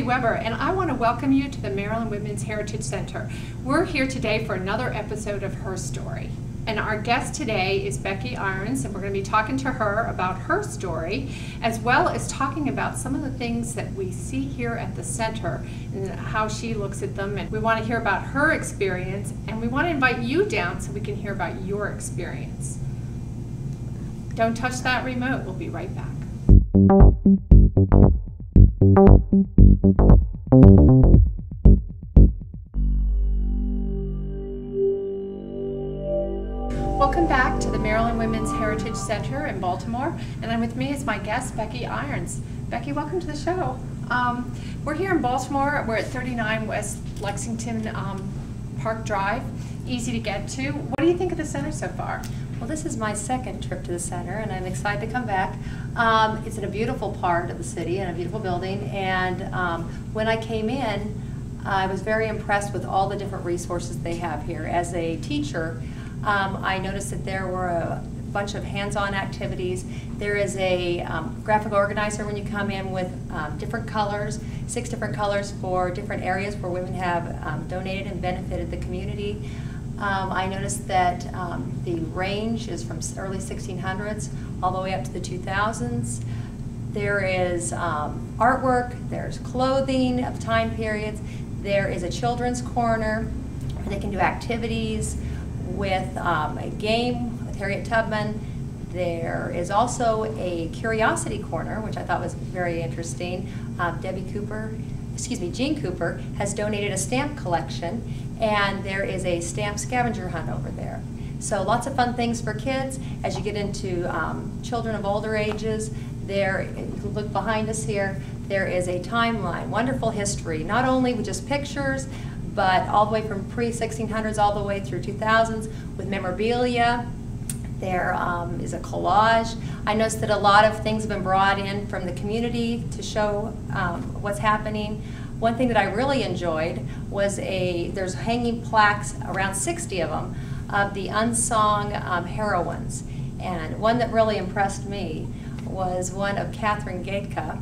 Weber, and I want to welcome you to the Maryland Women's Heritage Center. We're here today for another episode of Her Story. And our guest today is Becky IRONS, and we're going to be talking to her about her story, as well as talking about some of the things that we see here at the center and how she looks at them. And we want to hear about her experience, and we want to invite you down so we can hear about your experience. Don't touch that remote. We'll be right back. Welcome back to the Maryland Women's Heritage Center in Baltimore, and then with me is my guest, Becky IRONS. Becky, welcome to the show. We're here in Baltimore. We're at 39 West Lexington Park Drive. Easy to get to. What do you think of the center so far? Well, this is my second trip to the center, and I'm excited to come back. It's in a beautiful part of the city and a beautiful building, and when I came in, I was very impressed with all the different resources they have here. As a teacher, I noticed that there were a bunch of hands-on activities. There is a graphic organizer when you come in with different colors, 6 different colors for different areas where women have donated and benefited the community. I noticed that the range is from early 1600s all the way up to the 2000s. There is artwork, there's clothing of time periods, there is a children's corner where they can do activities with a game with Harriet Tubman. There is also a curiosity corner, which I thought was very interesting. Jean Cooper has donated a stamp collection, and there is a stamp scavenger hunt over there. So lots of fun things for kids. As you get into children of older ages, there, you can look behind us here, there is a timeline, wonderful history, not only with just pictures, but all the way from pre-1600s all the way through 2000s with memorabilia. There is a collage. I noticed that a lot of things have been brought in from the community to show what's happening. One thing that I really enjoyed was there's hanging plaques, around 60 of them, of the unsung heroines. And one that really impressed me was one of Catherine Gaedka.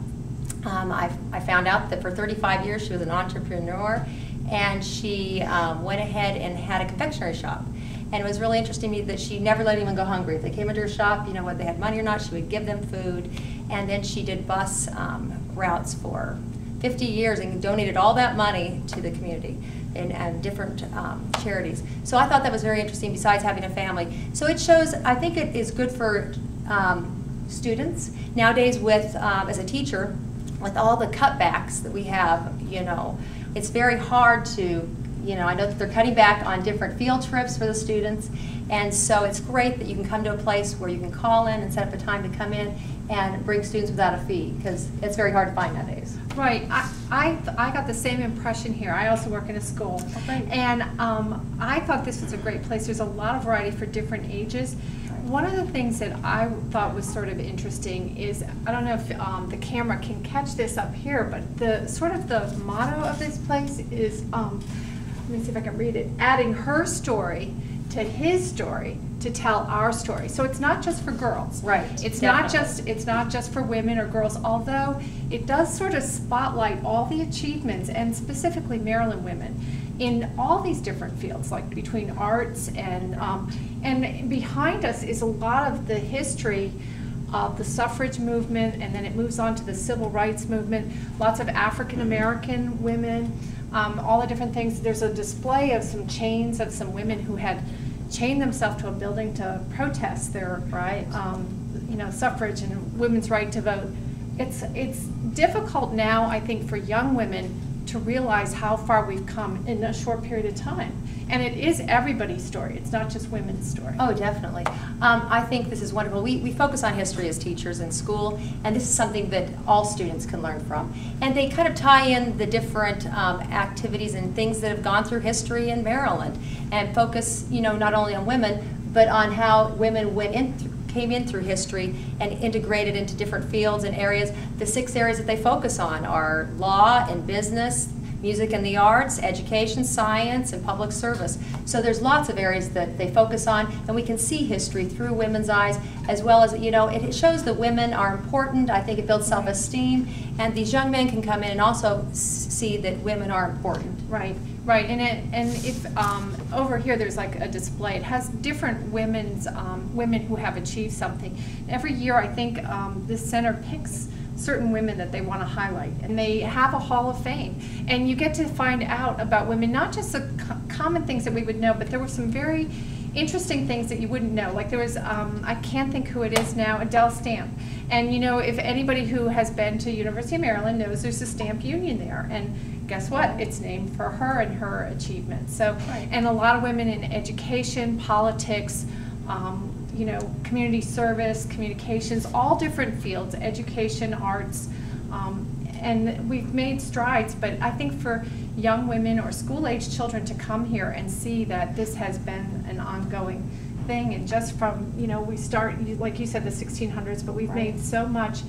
I found out that for 35 years she was an entrepreneur, and she went ahead and had a confectionery shop. And it was really interesting to me that she never let anyone go hungry. If they came into her shop, you know, whether they had money or not, she would give them food. And then she did bus routes for 50 years and donated all that money to the community and different charities. So I thought that was very interesting, besides having a family. So it shows, I think it is good for students. Nowadays, with as a teacher, with all the cutbacks that we have, you know, it's very hard to, you know, I know that they're cutting back on different field trips for the students, and so it's great that you can come to a place where you can call in and set up a time to come in and bring students without a fee, because it's very hard to find nowadays. Right. I got the same impression here. I also work in a school. Oh, great. And I thought this was a great place. There's a lot of variety for different ages. One of the things that I thought was sort of interesting is, I don't know if the camera can catch this up here, but the sort of the motto of this place is, let me see if I can read it, adding her story to his story to tell our story. So it's not just for girls. Right. It's not just for women or girls, although it does sort of spotlight all the achievements, and specifically Maryland women, in all these different fields, like between arts and behind us is a lot of the history of the suffrage movement, and then it moves on to the civil rights movement. Lots of African American women, all the different things. There's a display of some chains of some women who had chained themselves to a building to protest their you know, suffrage and women's right to vote. It's difficult now, I think, for young women to realize how far we've come in a short period of time. And it is everybody's story. It's not just women's story. Oh, definitely. I think this is wonderful. We focus on history as teachers in school, and this is something that all students can learn from. And they kind of tie in the different activities and things that have gone through history in Maryland, and focus, you know, not only on women, but on how women came in through history and integrated into different fields and areas. The 6 areas that they focus on are law and business, music and the arts, education, science, and public service. So there's lots of areas that they focus on, and we can see history through women's eyes, as well as, you know, it shows that women are important. I think it builds self-esteem, and these young men can come in and also see that women are important. Right, right, and if over here there's like a display. It has different women who have achieved something. Every year, I think this center picks certain women that they want to highlight, and they have a Hall of Fame, and you get to find out about women, not just the common things that we would know, but there were some very interesting things that you wouldn't know. Like there was, I can't think who it is now, Adele Stamp. And you know, if anybody who has been to University of Maryland knows there's a stamp union there, and guess what? It's named for her and her achievements. So, and a lot of women in education, politics, you know, community service, communications, all different fields, education, arts, and we've made strides, but I think for young women or school-age children to come here and see that this has been an ongoing thing, and just from, you know, we start, like you said, the 1600s, but we've made so much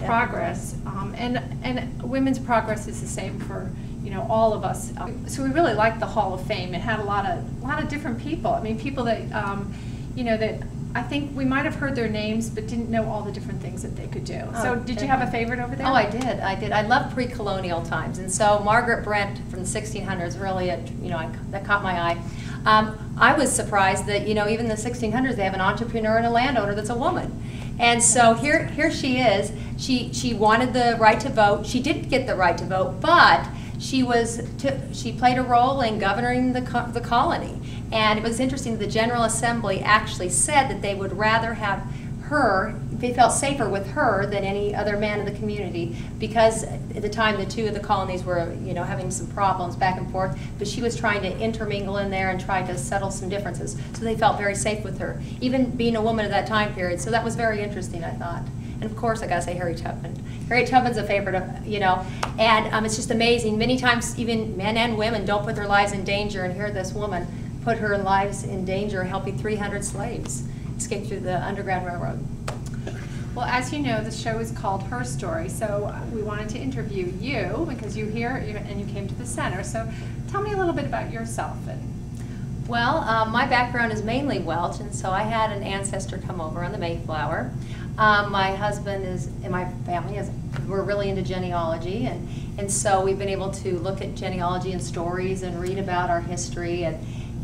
progress, and women's progress is the same for, you know, all of us. So we really liked the Hall of Fame. It had a lot of different people. I mean, people that, you know, that I think we might have heard their names, but didn't know all the different things that they could do. So did you have a favorite over there? Oh, I did. I love pre-colonial times, and so Margaret Brent from the 1600s really, you know, that caught my eye. I was surprised that, you know, even in the 1600s they have an entrepreneur and a landowner that's a woman. And so here she is. She wanted the right to vote. She didn't get the right to vote, but she played a role in governing the colony. And it was interesting, the General Assembly actually said that they would rather have her, they felt safer with her than any other man in the community, because at the time the two of the colonies were, you know, having some problems back and forth, but she was trying to intermingle in there and try to settle some differences. So they felt very safe with her, even being a woman at that time period. So that was very interesting, I thought. And of course, I gotta say Harriet Tubman. Harriet Tubman's a favorite, you know, and it's just amazing. Many times even men and women don't put their lives in danger, and here this woman put her lives in danger helping 300 slaves escape through the Underground Railroad. Well, as you know, the show is called Her Story, so we wanted to interview you because you're here and you came to the center. So tell me a little bit about yourself. Well, my background is mainly Welsh, and so I had an ancestor come over on the Mayflower. My husband and my family we're really into genealogy, and so we've been able to look at genealogy and stories and read about our history.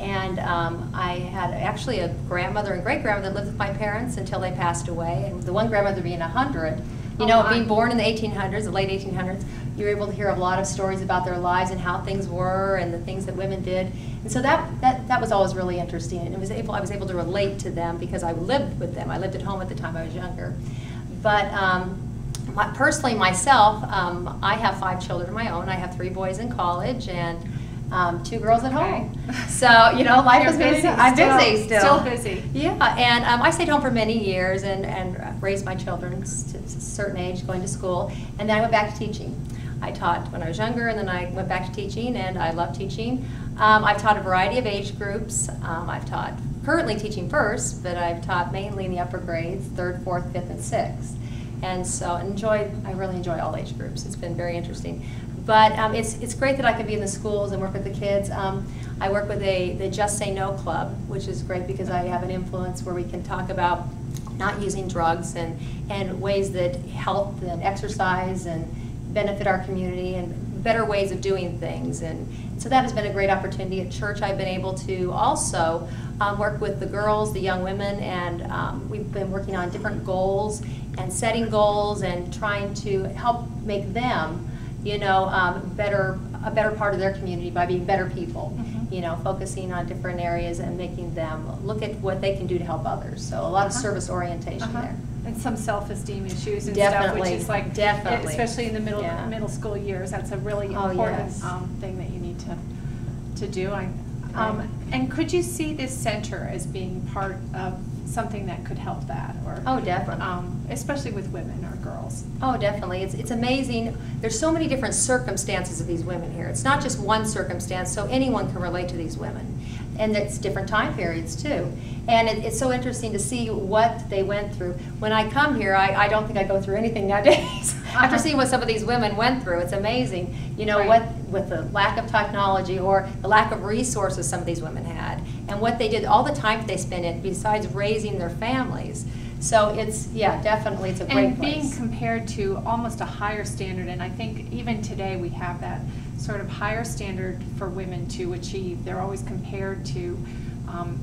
And I had actually a grandmother and great-grandmother that lived with my parents until they passed away, and the one grandmother being 100. You know, being born in the 1800s, the late 1800s, you were able to hear a lot of stories about their lives and how things were and the things that women did. And so that was always really interesting, and I was able to relate to them because I lived with them. I lived at home at the time I was younger. But personally, myself, I have 5 children of my own. I have 3 boys in college and 2 girls at home. So, you know, life is busy. I'm busy still. Still busy. Yeah, and I stayed home for many years and raised my children to a certain age, going to school, and then I went back to teaching. I taught when I was younger, and then I went back to teaching, and I love teaching. I've taught a variety of age groups. I've taught, currently teaching first, but I've taught mainly in the upper grades, 3rd, 4th, 5th, and 6th. And so I really enjoy all age groups. It's been very interesting. But it's great that I can be in the schools and work with the kids. I work with the Just Say No Club, which is great because I have an influence where we can talk about not using drugs and ways that health and exercise and benefit our community and better ways of doing things. And so that has been a great opportunity. At church, I've been able to also work with the girls, the young women, and we've been working on different goals and setting goals and trying to help make them, you know, a better part of their community by being better people. You know, focusing on different areas and making them look at what they can do to help others. So a lot of service orientation there. And some self-esteem issues and Definitely. stuff, which is like, Definitely. especially in the middle school years, that's a really important thing that you need to do. And could you see this center as being part of something that could help that? Or, oh, definitely. Especially with women or girls. Oh, definitely. It's amazing. There's so many different circumstances of these women here. It's not just one circumstance, so anyone can relate to these women. and it's different time periods too. And it's so interesting to see what they went through. When I come here, I don't think I go through anything nowadays. After seeing what some of these women went through, it's amazing. You know, Right. with the lack of technology or the lack of resources some of these women had, and what they did, all the time that they spent in besides raising their families. So it's, yeah, definitely it's a great And place. being compared to almost a higher standard, and I think even today we have that sort of higher standard for women to achieve. They're always compared to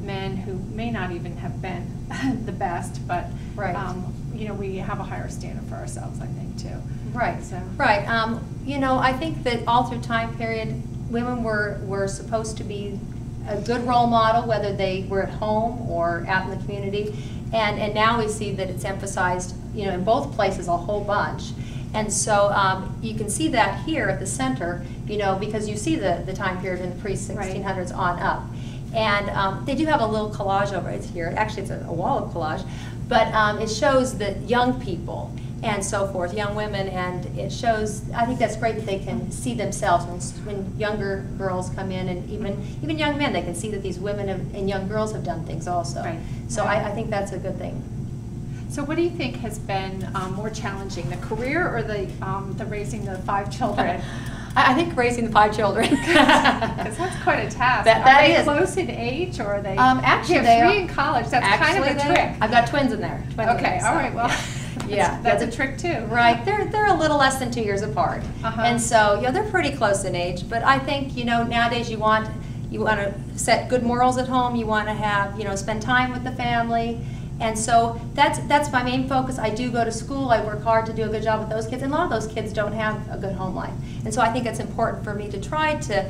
men who may not even have been the best, but Right. you know, we have a higher standard for ourselves, I think, too. Right, So. right. You know, I think that all through time period, women were supposed to be a good role model, whether they were at home or out in the community. And now we see that it's emphasized, you know, in both places a whole bunch. And so you can see that here at the center, you know, because you see the time period in the pre-1600s on up. And they do have a little collage over it here. Actually, it's a wall of collage. But it shows that young people and so forth, young women, and it shows, I think that's great that they can see themselves when younger girls come in, and even young men, they can see that these women and young girls have done things also. Right. So Right. I think that's a good thing. So what do you think has been more challenging, the career or the raising the 5 children? I think raising the 5 children. Because that's quite a task. That are they is. close in age, or are they? Actually, you they have are. 3 in college. That's kind Actually, of a trick. I've got twins in there. Twins in Okay, there, so, all right. Well, yeah. that's a trick too. Right, they're a little less than 2 years apart, and so you know they're pretty close in age. But I think you know nowadays you want to set good morals at home. You want to have spend time with the family, and so that's my main focus. I do go to school. I work hard to do a good job with those kids, and a lot of those kids don't have a good home life, and so I think it's important for me to try to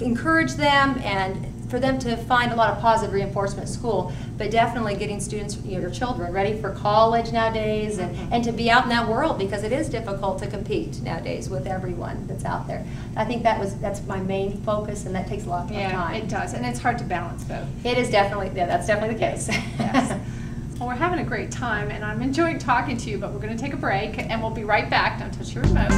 encourage them and for them to find a lot of positive reinforcement at school, but definitely getting students, your children, ready for college nowadays and to be out in that world, because it is difficult to compete nowadays with everyone that's out there. I think that's my main focus, and that takes a lot of time. Yeah, it does, and it's hard to balance both. It is definitely, yeah, that's definitely the case. Yes. Well, we're having a great time, and I'm enjoying talking to you, but we're going to take a break, and we'll be right back. Don't touch your remote.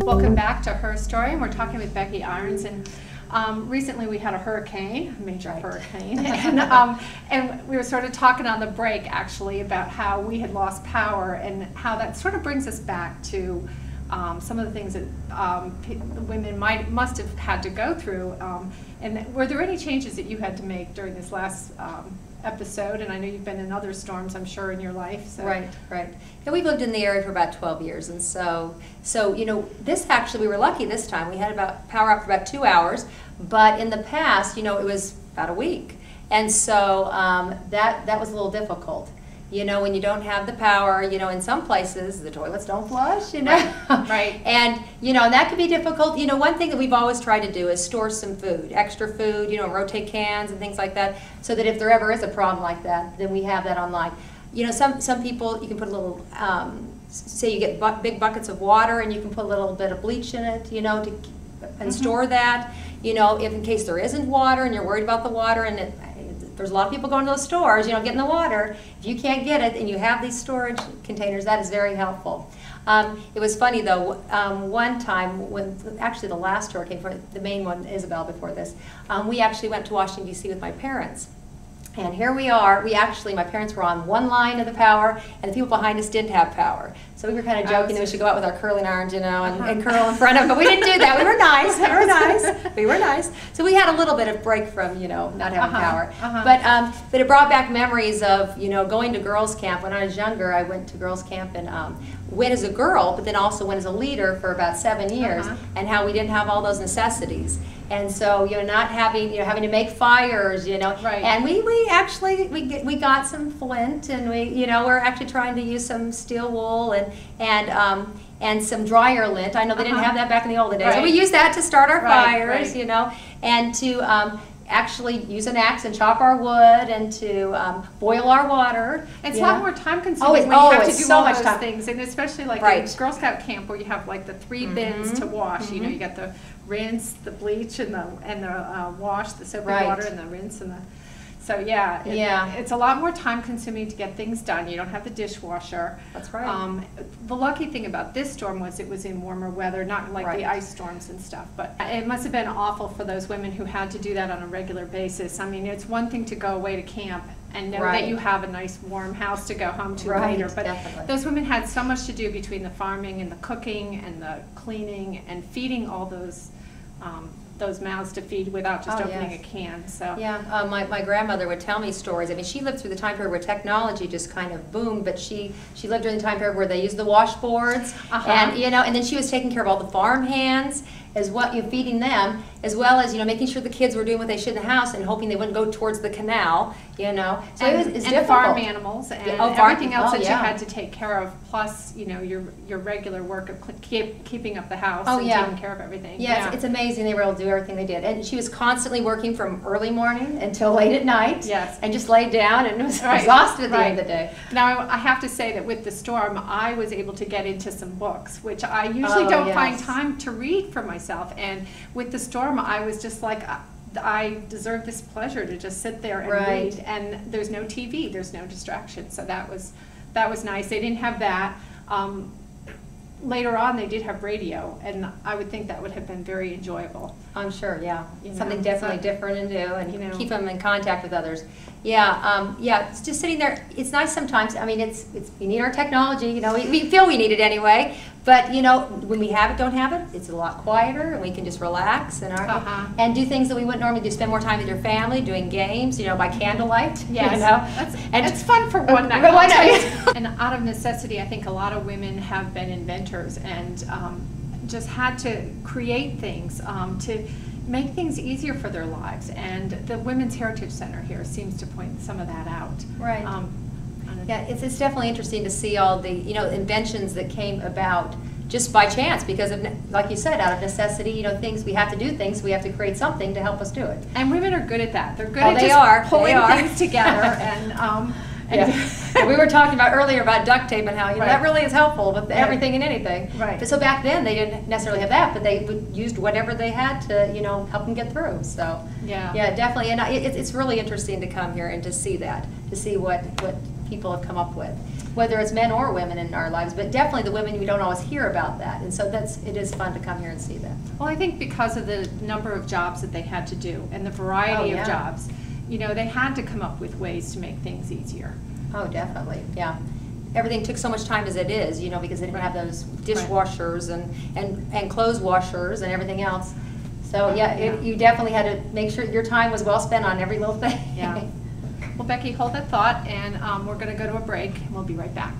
Welcome back to Her Story, and we're talking with Becky Irons. And recently we had a hurricane, a major hurricane, and we were sort of talking on the break actually about how we had lost power and how that sort of brings us back to some of the things that women must have had to go through. And were there any changes that you had to make during this last episode? And I know you've been in other storms, I'm sure, in your life. So. Right. Yeah, we've lived in the area for about 12 years, and so this actually, we were lucky this time. We had power out for about 2 hours, but in the past, it was about a week, and so that was a little difficult. When you don't have the power, in some places the toilets don't flush, Right. And, and that could be difficult. One thing that we've always tried to do is store some food, extra food, rotate cans and things like that, so that if there ever is a problem like that, then we have that online. Some people, you can put a little, say you get big buckets of water and you can put a little bit of bleach in it, and store that, if in case there isn't water and you're worried about the water, and there's a lot of people going to those stores, getting the water. If you can't get it and you have these storage containers, that is very helpful. It was funny though, one time when, actually the last hurricane, the main one, Isabel, before this, we actually went to Washington, D.C. with my parents. And here we are, my parents were on one line of the power, and the people behind us didn't have power. So we were kind of joking that we should go out with our curling irons, and curl in front of them, but we didn't do that. We were nice, we were nice. So we had a little bit of break from, not having power. But it brought back memories of, going to girls' camp. When I was younger, I went to girls' camp and went as a girl, but then also went as a leader for about 7 years, and how we didn't have all those necessities. And so, not having, having to make fires, Right. And we got some flint, and we're actually trying to use some steel wool and some dryer lint. I know they didn't have that back in the olden days. Right. So we used that to start our Right, fires, right. and to actually use an axe and chop our wood and to boil our water. It's a lot more time consuming when you have to do so all much those time. things, and especially like Right. in Girl Scout camp where you have like the 3 bins to wash. You know, you got the rinse, the bleach, and the wash, the soapy Right. water, and the rinse, and the. So yeah, it's a lot more time consuming to get things done. You don't have the dishwasher. That's right. The lucky thing about this storm was it was in warmer weather, not like the ice storms and stuff. But it must have been awful for those women who had to do that on a regular basis. I mean, it's one thing to go away to camp and know that you have a nice warm house to go home to later. But those women had so much to do between the farming and the cooking and the cleaning and feeding all those mouths to feed without just opening a can. So yeah, my grandmother would tell me stories. I mean, she lived through the time period where technology just kind of boomed, but she lived during the time period where they used the washboards, and you know, and then she was taking care of all the farm hands, as what you're feeding them, as well as, you know, making sure the kids were doing what they should in the house and hoping they wouldn't go towards the canal, you know. So it's difficult. Farm animals and everything else that you had to take care of, plus, you know, your regular work of keeping up the house and taking care of everything. Yeah, it's amazing they were able to do everything they did. And she was constantly working from early morning until late at night. Yes. And just laid down and was exhausted at the end of the day. Now, I have to say that with the storm, I was able to get into some books, which I usually don't find time to read for myself. And with the storm, I was just like, I deserve this pleasure to just sit there and read. And there's no TV, there's no distraction. So that was nice. They didn't have that. Later on, they did have radio, and I would think that would have been very enjoyable. I'm sure, yeah. You Something know, definitely different and new, and you know, keep them in contact with others. Yeah, it's just sitting there. It's nice sometimes. I mean, we need our technology. You know, we feel we need it anyway. But you know, when we have it, don't have it, it's a lot quieter, and we can just relax and and do things that we wouldn't normally do. Spend more time with your family, doing games. You know, by candlelight. Yes, you know? and it's fun for one night. One night. And out of necessity, I think a lot of women have been inventors and just had to create things to make things easier for their lives. And the Women's Heritage Center here seems to point some of that out. Right. Yeah, it's definitely interesting to see all the, you know, inventions that came about just by chance because of, like you said, out of necessity. You know, things we have to do things, we have to create something to help us do it. And women are good at that. They're good at just pulling things together and we were talking about earlier about duct tape and how that really is helpful with everything and anything. Right. So back then they didn't necessarily have that, but they used whatever they had to, you know, help them get through. So yeah, definitely. And it's really interesting to come here and to see that, to see what people have come up with, whether it's men or women in our lives, but definitely the women, we don't always hear about that, and so it is fun to come here and see that. Well, I think because of the number of jobs that they had to do and the variety of jobs, you know, they had to come up with ways to make things easier. Oh, definitely, yeah. Everything took so much time as it is, you know, because they didn't have those dishwashers and clothes washers and everything else. So you definitely had to make sure your time was well spent on every little thing. Yeah. Well, Becky, hold that thought, and we're going to go to a break, and we'll be right back.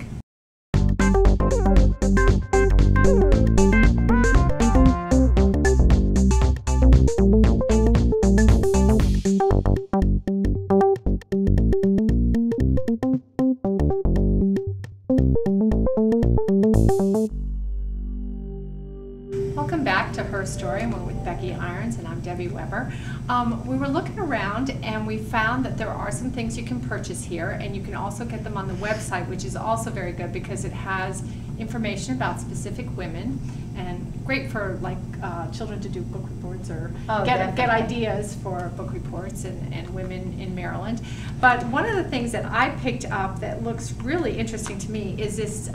Welcome back to Her Story, and we're with Becky Irons, and I'm Debbie Webber. We were looking around and we found that there are some things you can purchase here, and you can also get them on the website, which is also very good because it has information about specific women, and great for like children to do book reports or get ideas for book reports and women in Maryland. But one of the things that I picked up that looks really interesting to me is this,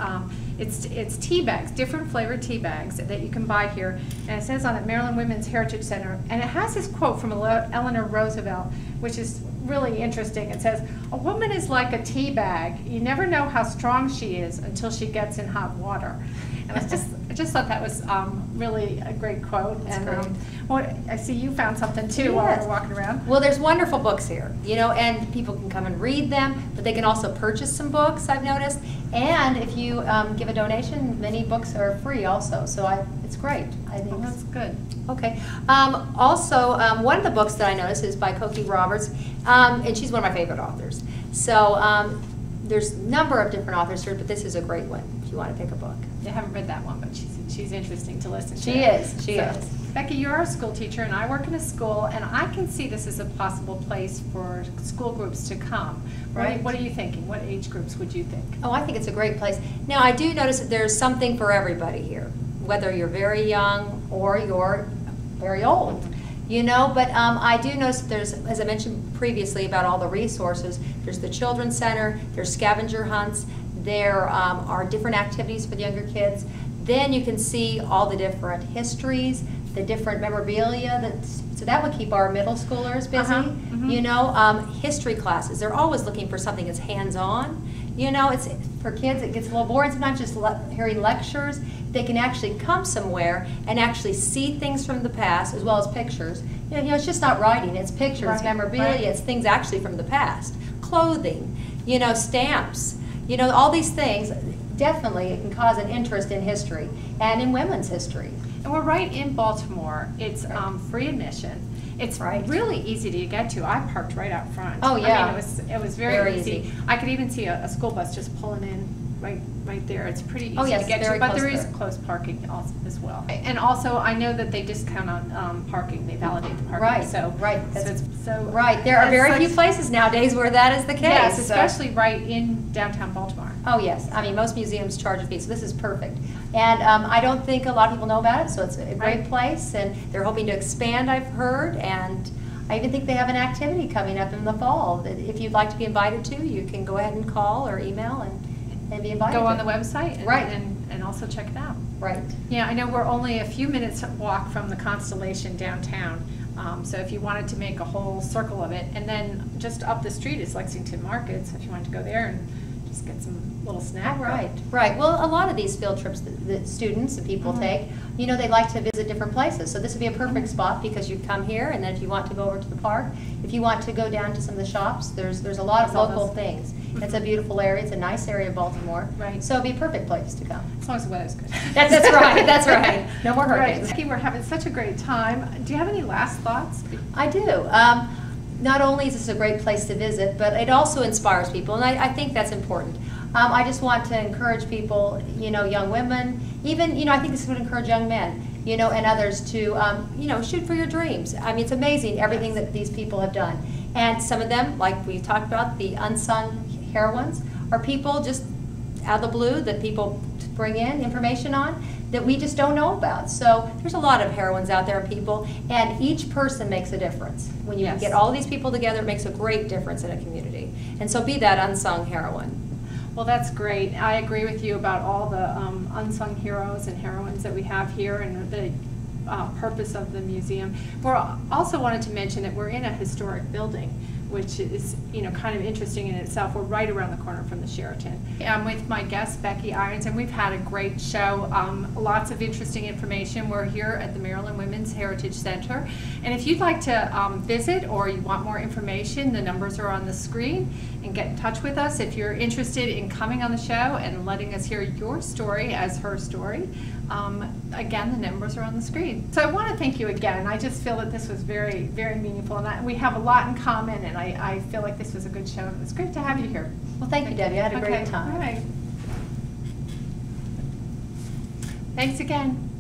it's tea bags, different flavored tea bags that you can buy here, and it says on it Maryland Women's Heritage Center, and it has this quote from Eleanor Roosevelt, which is really interesting. It says, "A woman is like a tea bag. You never know how strong she is until she gets in hot water." And I just thought that was really a great quote. And I see you found something too while we're walking around. Well, there's wonderful books here, you know, and people can come and read them, but they can also purchase some books, I've noticed. And if you give a donation, many books are free also. So it's great. I think that's good. Okay. Also, one of the books that I noticed is by Cokie Roberts, and she's one of my favorite authors. So there's a number of different authors here, but this is a great one. you want to pick a book. I haven't read that one, but she's interesting to listen to. She is. Becky, you're a school teacher, and I work in a school, and I can see this as a possible place for school groups to come. Right. What are you thinking? What age groups would you think? Oh, I think it's a great place. Now, I do notice that there's something for everybody here, whether you're very young or you're very old. You know, but I do notice that there's, as I mentioned previously about all the resources, there's the Children's Center, there's scavenger hunts, there are different activities for the younger kids. Then you can see all the different histories, the different memorabilia, so that would keep our middle schoolers busy. You know, history classes, they're always looking for something that's hands-on. You know, it's for kids, it gets a little boring sometimes just hearing lectures. They can actually come somewhere and actually see things from the past as well as pictures. You know, it's just not writing, it's pictures, it's memorabilia, it's things actually from the past. Clothing, you know, stamps, you know, all these things. Definitely it can cause an interest in history and in women's history. And we're right in Baltimore. It's free admission. It's really easy to get to. I parked right out front. Oh yeah. I mean, it was very easy. I could even see a school bus just pulling in right there. It's pretty easy to get to, but there is close parking also, as well. And also, I know that they discount on parking. They validate the parking. There are very few places nowadays where that is the case. Yes, especially right in downtown Baltimore. Oh yes, I mean most museums charge a fee, so this is perfect. And I don't think a lot of people know about it, so it's a great place, and they're hoping to expand, I've heard, and I even think they have an activity coming up in the fall that if you'd like to be invited to, you can go ahead and call or email and be invited. Go on the website and also check it out. Right. Yeah, I know we're only a few minutes walk from the Constellation downtown, so if you wanted to make a whole circle of it, and then just up the street is Lexington Market, so if you wanted to go there and just get some little snack. Right. Well, a lot of these field trips that students and people take, you know, they like to visit different places. So this would be a perfect spot because you come here, and then if you want to go over to the park, if you want to go down to some of the shops, there's a lot of local things. It's a beautiful area. It's a nice area of Baltimore. Right. So it'd be a perfect place to come. As long as the weather's good. That's right. That's right. No more hurricanes. Becky, we're having such a great time. Do you have any last thoughts? I do. Not only is this a great place to visit, but it also inspires people, and I think that's important. I just want to encourage people, you know, young women, even, you know, I think this would encourage young men, you know, and others to, you know, shoot for your dreams. I mean, it's amazing everything that these people have done. And some of them, like we talked about, the unsung heroines, are people just out of the blue that people bring in information on that we just don't know about. So there's a lot of heroines out there, people, and each person makes a difference. When you get all of these people together, it makes a great difference in a community. And so be that unsung heroine. Well, that's great. I agree with you about all the unsung heroes and heroines that we have here and the purpose of the museum. We're also wanted to mention that we're in a historic building, which is, you know, kind of interesting in itself. We're right around the corner from the Sheraton. I'm with my guest, Becky Irons, and we've had a great show. Lots of interesting information. We're here at the Maryland Women's Heritage Center. And if you'd like to visit or you want more information, the numbers are on the screen, and get in touch with us if you're interested in coming on the show and letting us hear your story as her story. Again, the numbers are on the screen. So I want to thank you again. I just feel that this was very, very meaningful, and we have a lot in common, and I feel like this was a good show. It was great to have you here. Well, thank you, Debbie. I had a great time. All right. Thanks again.